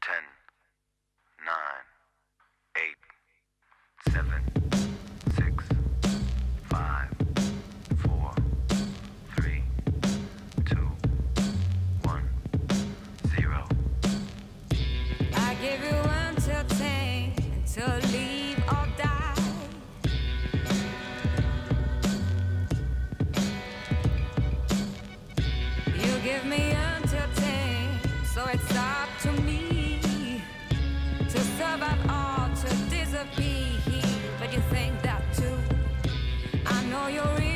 10, 9, 8, 7, 6, 5, 4, 3, 2, 1, 0. I give you 1 till 10, till leave or die. You give me until 10, so it's up to me to survive or to disappear. But you think that too. I know you're real.